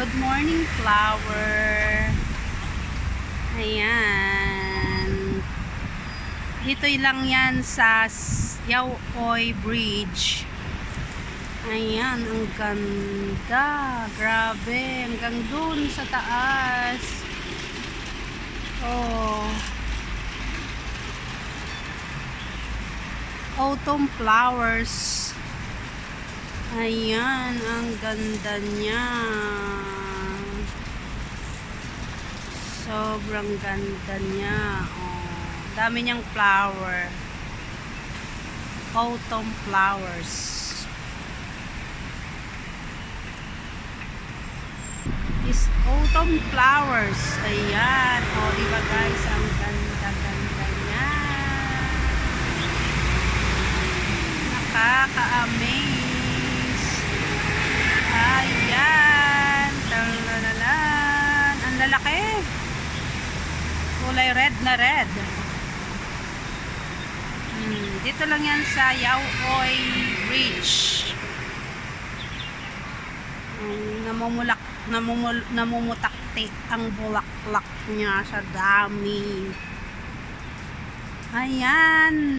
Good morning, flower. Ayan. Dito lang yan sa Yaoy Bridge. Ayan, ang ganda. Grabe, hanggang dun sa taas. Oh. Autumn flowers. Ayan, ang ganda niya. Sobrang ganda niya. Oh, dami niyang flower. Autumn flowers. Is autumn flowers. Ayan. Oh, diba guys, ang ganda-ganda niya. Nakaka-amaze. Ayan. Talalalan. Ang lalaki. Kulay red na red. Dito lang yan sa Yaoy Bridge. Namumutakti ang bulaklak niya sa dami. Ayan.